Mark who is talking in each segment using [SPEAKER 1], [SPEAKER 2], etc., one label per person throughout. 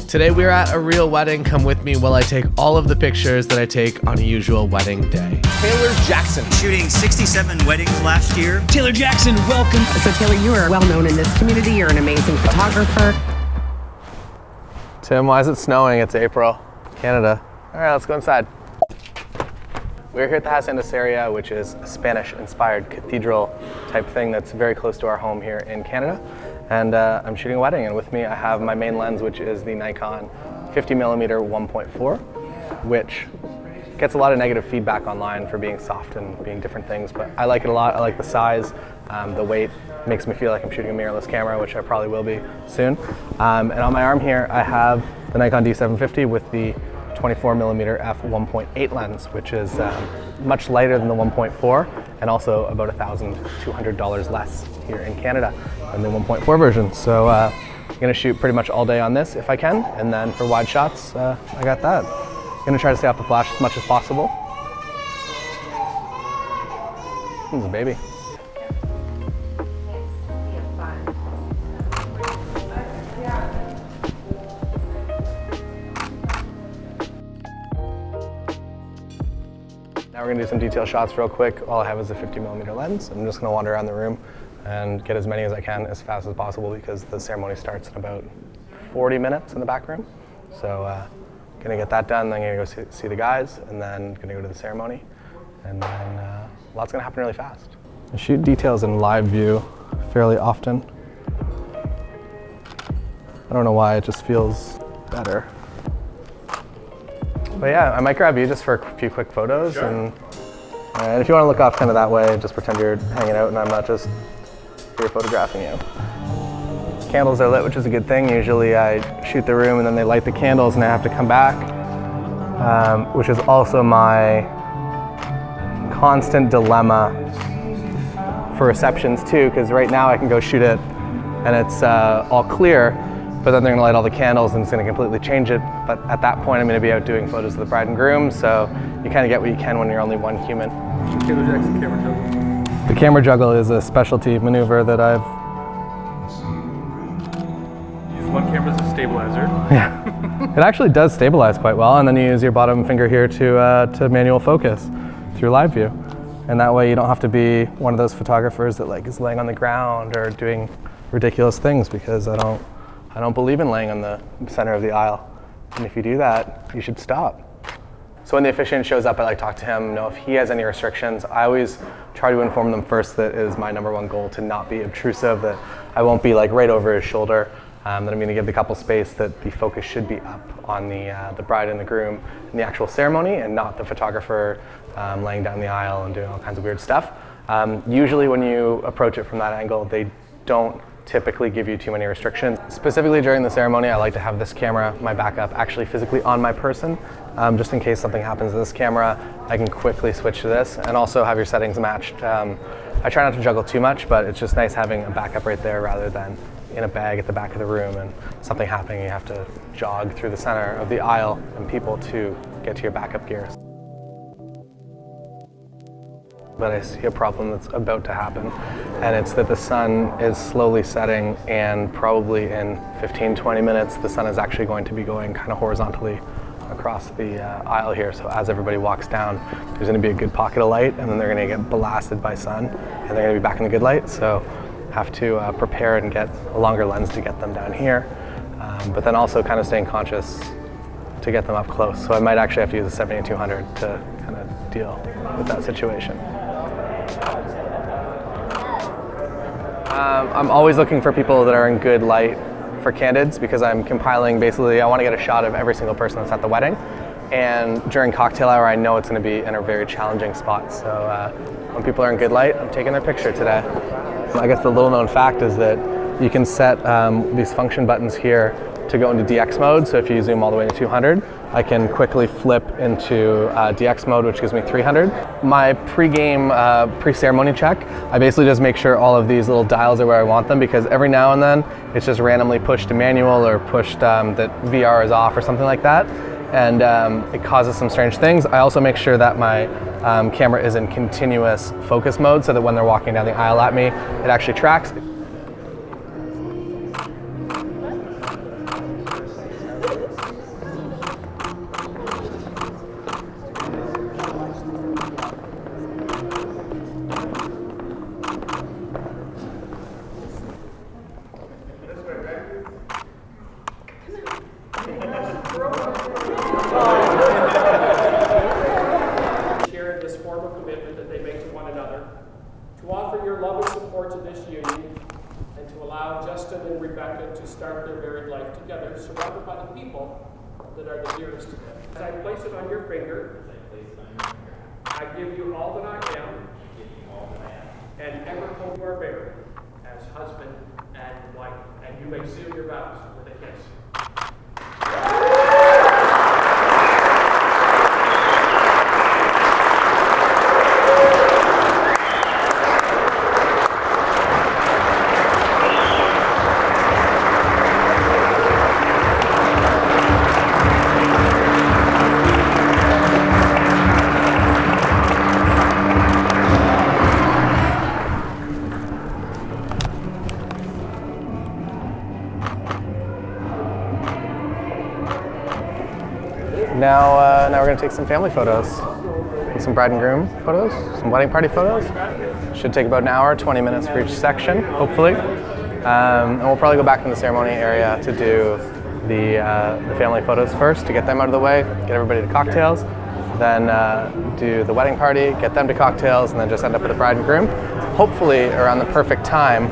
[SPEAKER 1] Today we're at a real wedding. Come with me while I take all of the pictures that I take on a usual wedding day. Taylor Jackson.
[SPEAKER 2] Shooting 67 weddings last year.
[SPEAKER 3] Taylor Jackson, welcome.
[SPEAKER 4] So Taylor, you are well known in this community. You're an amazing photographer.
[SPEAKER 1] Tim, why is it snowing? It's April, Canada. All right, let's go inside. We're here at the Hacienda area, which is a Spanish-inspired cathedral type thing that's very close to our home here in Canada. And I'm shooting a wedding, and with me I have my main lens, which is the Nikon 50mm 1.4, which gets a lot of negative feedback online for being soft and being different things, but I like it a lot. I like the size, the weight makes me feel like I'm shooting a mirrorless camera, which I probably will be soon. And on my arm here, I have the Nikon D750 with the 24mm f1.8 lens, which is much lighter than the 1.4 and also about $1,200 less here in Canada than the 1.4 version. So I'm gonna shoot pretty much all day on this if I can, and then for wide shots, I got that. I'm gonna try to stay off the flash as much as possible. This is a baby. Now we're gonna do some detail shots real quick. All I have is a 50mm lens. I'm just gonna wander around the room and get as many as I can as fast as possible because the ceremony starts in about 40 minutes in the back room. So gonna get that done, then gonna go see the guys, and then gonna go to the ceremony. And then lots gonna happen really fast. I shoot details in live view fairly often. I don't know why, it just feels better. But yeah, I might grab you just for a few quick photos. Sure. And if you want to look off kind of that way, just pretend you're hanging out and I'm not just here photographing you. Candles are lit, which is a good thing. Usually I shoot the room and then they light the candles and I have to come back, which is also my constant dilemma for receptions too, because right now I can go shoot it and it's all clear, but then they're gonna light all the candles and it's gonna completely change it. But at that point, I'm gonna be out doing photos of the bride and groom, so you kind of get what you can when you're only one human.
[SPEAKER 5] Taylor Jackson camera juggle.
[SPEAKER 1] The camera juggle is a specialty maneuver that I've...
[SPEAKER 5] Use one camera as a stabilizer.
[SPEAKER 1] Yeah, it actually does stabilize quite well, and then you use your bottom finger here to manual focus through live view. And that way you don't have to be one of those photographers that like is laying on the ground or doing ridiculous things, because I don't believe in laying on the center of the aisle. And if you do that, you should stop. So when the officiant shows up, I like talk to him, know if he has any restrictions. I always try to inform them first that it is my #1 goal to not be obtrusive, that I won't be like right over his shoulder, that I'm gonna give the couple space, that the focus should be up on the bride and the groom in the actual ceremony and not the photographer laying down the aisle and doing all kinds of weird stuff. Usually when you approach it from that angle, they don't typically give you too many restrictions. Specifically during the ceremony, I like to have this camera, my backup, actually physically on my person, just in case something happens to this camera, I can quickly switch to this, and also have your settings matched. I try not to juggle too much, but it's just nice having a backup right there rather than in a bag at the back of the room and something happening, you have to jog through the center of the aisle and people to get to your backup gear. But I see a problem that's about to happen, and it's that the sun is slowly setting, and probably in 15-20 minutes the sun is actually going to be going kind of horizontally across the aisle here. So as everybody walks down, there's going to be a good pocket of light, and then they're going to get blasted by sun, and they're going to be back in the good light. So have to prepare and get a longer lens to get them down here, but then also kind of staying conscious to get them up close. So I might actually have to use a 70-200 to kind of deal with that situation. I'm always looking for people that are in good light for candids, because I'm compiling, basically I want to get a shot of every single person that's at the wedding, and during cocktail hour I know it's going to be in a very challenging spot, so when people are in good light, I'm taking their picture today. I guess the little known fact is that you can set these function buttons here to go into DX mode, so if you zoom all the way to 200, I can quickly flip into DX mode, which gives me 300. My pre-game, pre-ceremony check, I basically just make sure all of these little dials are where I want them, because every now and then it's just randomly pushed to manual or pushed that VR is off or something like that, and it causes some strange things. I also make sure that my camera is in continuous focus mode, so that when they're walking down the aisle at me, it actually tracks.
[SPEAKER 3] surrounded by the people that are the dearest to them. As I place it on your finger, I give you all that I am, and ever hold your bearer as husband and wife, and you may seal your vows with a kiss.
[SPEAKER 1] Now we're going to take some family photos. Some bride and groom photos, some wedding party photos. Should take about an hour, 20 minutes for each section, hopefully. And we'll probably go back in the ceremony area to do the family photos first, to get them out of the way, get everybody to cocktails, then do the wedding party, get them to cocktails, and then just end up with the bride and groom, hopefully around the perfect time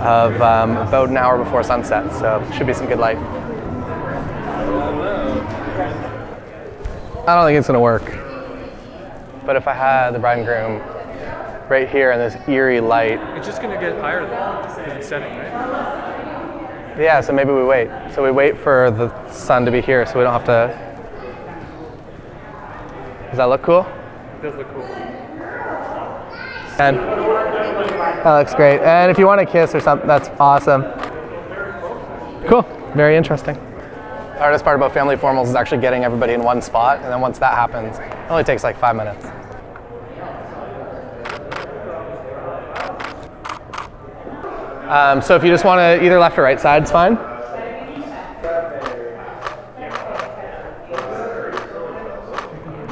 [SPEAKER 1] of about an hour before sunset. So should be some good light. I don't think it's gonna work. But if I had the bride and groom right here in this eerie light.
[SPEAKER 5] It's just gonna get higher though, because it's setting, right?
[SPEAKER 1] Yeah, so maybe we wait. So we wait for the sun to be here so we don't have to. Does that look cool?
[SPEAKER 5] It does look cool.
[SPEAKER 1] And that looks great. And if you want to kiss or something, that's awesome. Cool, very interesting. The hardest part about family formals is actually getting everybody in one spot, and then once that happens, it only takes like 5 minutes. So if you just want to either left or right side, it's fine.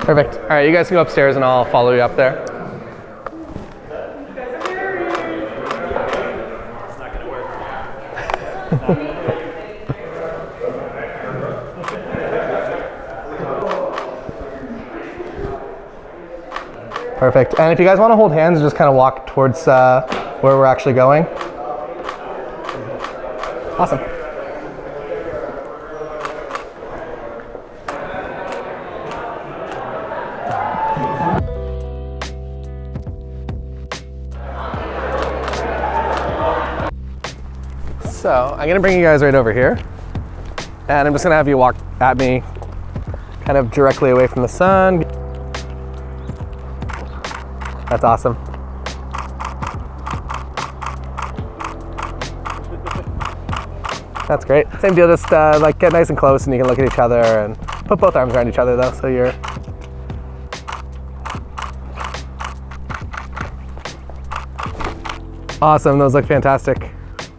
[SPEAKER 1] Perfect. All right, you guys can go upstairs and I'll follow you up there.
[SPEAKER 3] It's not going to work.
[SPEAKER 1] Perfect. And if you guys want to hold hands, just kind of walk towards where we're actually going. Awesome. So I'm going to bring you guys right over here. And I'm just going to have you walk at me kind of directly away from the sun. That's awesome. That's great. Same deal, just like get nice and close and you can look at each other and put both arms around each other though, so you're... Awesome, those look fantastic.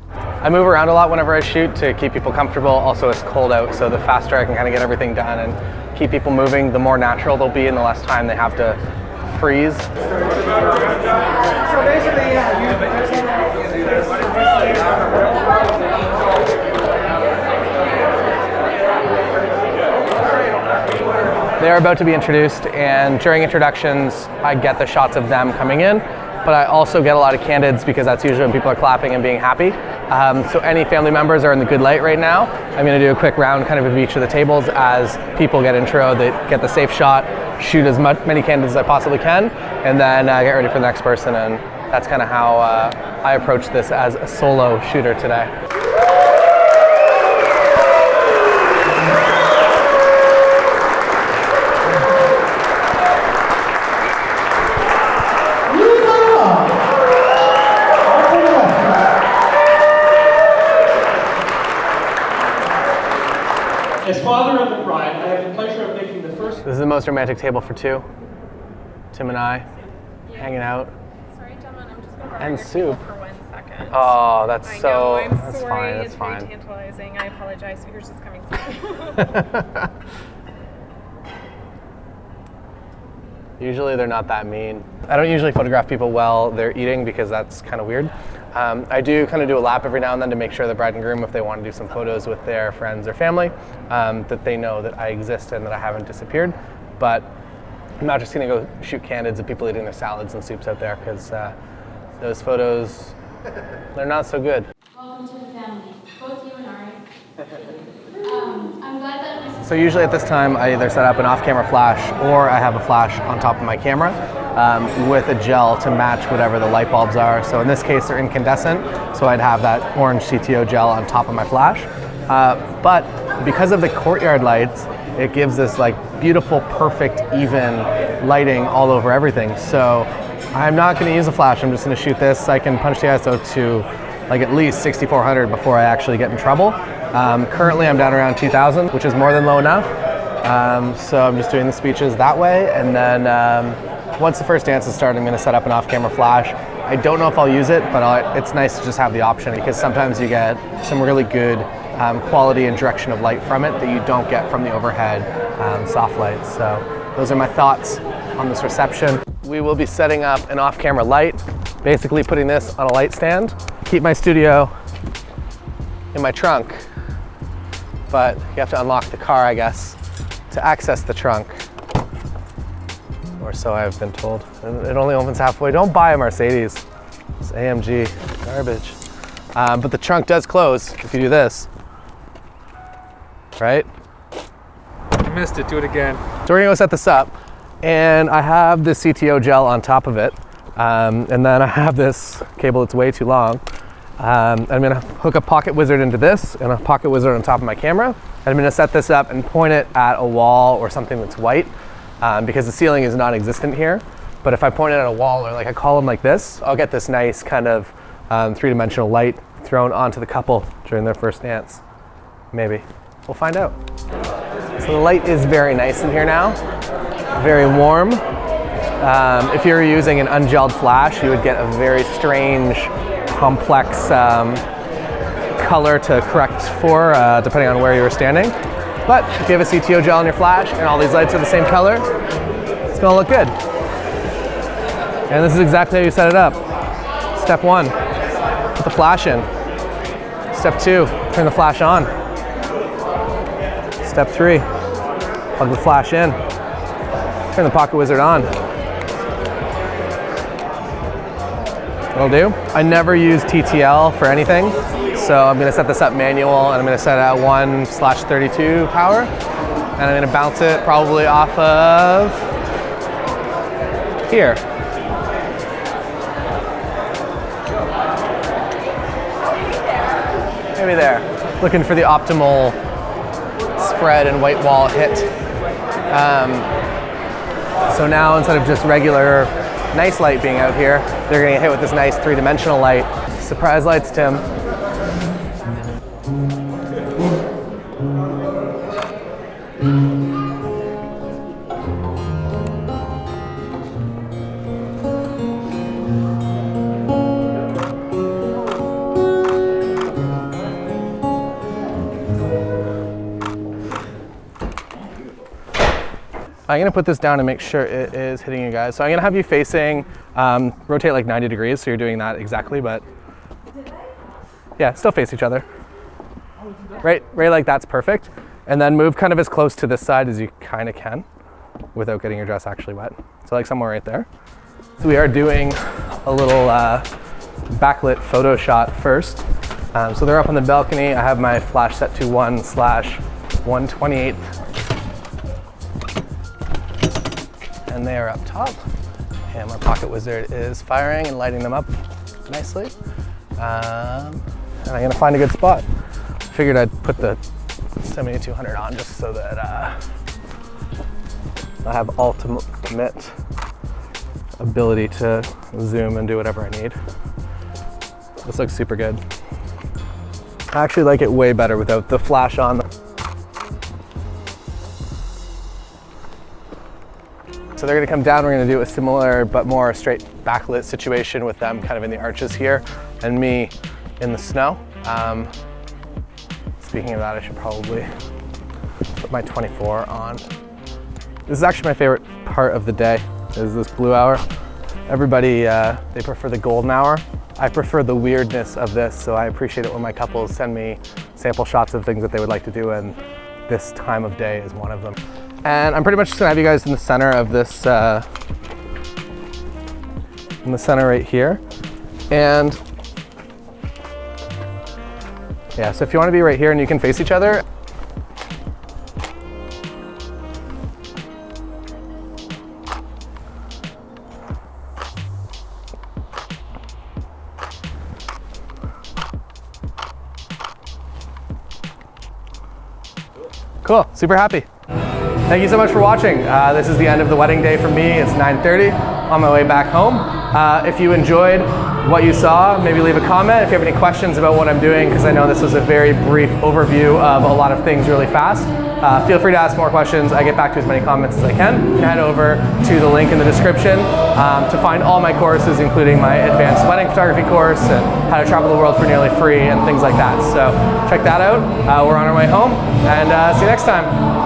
[SPEAKER 1] I move around a lot whenever I shoot to keep people comfortable. Also, it's cold out, so the faster I can kind of get everything done and keep people moving, the more natural they'll be and the less time they have to freeze. So basically, they're about to be introduced, and during introductions, I get the shots of them coming in, but I also get a lot of candids because that's usually when people are clapping and being happy. So any family members are in the good light right now. I'm going to do a quick round kind of each of the tables as people get intro, they get the safe shot, shoot as many candidates as I possibly can, and then get ready for the next person. And that's kind of how I approach this as a solo shooter today.
[SPEAKER 3] As father of the bride, I have the pleasure of making the first...
[SPEAKER 1] This is the most romantic table for two. Tim and I, hanging out.
[SPEAKER 6] Sorry, gentlemen, I'm just going to borrow
[SPEAKER 1] And
[SPEAKER 6] your
[SPEAKER 1] soup.
[SPEAKER 6] table for 1 second.
[SPEAKER 1] Oh, that's
[SPEAKER 6] I
[SPEAKER 1] so...
[SPEAKER 6] know, I'm
[SPEAKER 1] that's
[SPEAKER 6] sorry.
[SPEAKER 1] fine, that's
[SPEAKER 6] it's
[SPEAKER 1] fine.
[SPEAKER 6] very tantalizing. I apologize. Yours is coming soon.
[SPEAKER 1] Usually they're not that mean. I don't usually photograph people while they're eating because that's kind of weird. I do kind of do a lap every now and then to make sure the bride and groom, if they want to do some photos with their friends or family, that they know that I exist and that I haven't disappeared. But I'm not just going to go shoot candids of people eating their salads and soups out there, because those photos, they're not so good.
[SPEAKER 7] Welcome to the family, both you and Ari.
[SPEAKER 1] So usually at this time, I either set up an off-camera flash or I have a flash on top of my camera with a gel to match whatever the light bulbs are. So in this case, they're incandescent, so I'd have that orange CTO gel on top of my flash. But because of the courtyard lights, it gives this like beautiful, perfect, even lighting all over everything. So I'm not going to use a flash. I'm just going to shoot this. I can punch the ISO to like at least 6400 before I actually get in trouble. Currently I'm down around 2000, which is more than low enough. So I'm just doing the speeches that way. And then once the first dance is started, I'm going to set up an off-camera flash. I don't know if I'll use it, but it's nice to just have the option because sometimes you get some really good quality and direction of light from it that you don't get from the overhead soft lights. So those are my thoughts on this reception. We will be setting up an off-camera light, basically putting this on a light stand. Keep my studio in my trunk, but you have to unlock the car, I guess, to access the trunk. Or so I've been told. And it only opens halfway. Don't buy a Mercedes. It's AMG garbage. But the trunk does close if you do this. Right?
[SPEAKER 5] I missed it, do it again.
[SPEAKER 1] So we're gonna go set this up. And I have this CTO gel on top of it. And then I have this cable that's way too long. I'm gonna hook a Pocket Wizard into this and a Pocket Wizard on top of my camera. And I'm gonna set this up and point it at a wall or something that's white because the ceiling is non-existent here. But if I point it at a wall or like a column like this, I'll get this nice kind of three-dimensional light thrown onto the couple during their first dance. Maybe. We'll find out. So the light is very nice in here now, very warm. If you were using an ungelled flash, you would get a very strange, complex color to correct for, depending on where you were standing. But if you have a CTO gel on your flash and all these lights are the same color, it's gonna look good. And this is exactly how you set it up. Step 1, put the flash in. Step 2, turn the flash on. Step 3, plug the flash in. Turn the Pocket Wizard on. That'll do. I never use TTL for anything, so I'm gonna set this up manual and I'm gonna set it at 1/32 power. And I'm gonna bounce it probably off of here. Maybe there. Looking for the optimal spread and white wall hit. So now instead of just regular nice light being out here, they're gonna get hit with this nice three-dimensional light. Surprise lights, Tim. I'm gonna put this down and make sure it is hitting you guys. So I'm gonna have you facing, rotate like 90 degrees, so you're doing that exactly, but yeah, still face each other. Right like that's perfect. And then move kind of as close to this side as you kind of can without getting your dress actually wet. So like somewhere right there. So we are doing a little backlit photo shot first. So they're up on the balcony. I have my flash set to 1/128. And they are up top, and my Pocket Wizard is firing and lighting them up nicely. And I'm gonna find a good spot. Figured I'd put the 7200 on just so that I have ultimate ability to zoom and do whatever I need. This looks super good. I actually like it way better without the flash on. So they're gonna come down, we're gonna do a similar but more straight backlit situation with them kind of in the arches here and me in the snow. Speaking of that, I should probably put my 24 on. This is actually my favorite part of the day, is this blue hour. Everybody, they prefer the golden hour. I prefer the weirdness of this, so I appreciate it when my couples send me sample shots of things that they would like to do, and this time of day is one of them. And I'm pretty much just gonna have you guys in the center of this, in the center right here. And yeah, so if you wanna be right here and you can face each other, Cool, super happy. Thank you so much for watching. This is the end of the wedding day for me. It's 9:30 on my way back home. If you enjoyed what you saw, maybe leave a comment. If you have any questions about what I'm doing, because I know this was a very brief overview of a lot of things really fast, feel free to ask more questions. I get back to as many comments as I can. You can head over to the link in the description to find all my courses, including my advanced wedding photography course and how to travel the world for nearly free and things like that. So check that out. We're on our way home, and see you next time.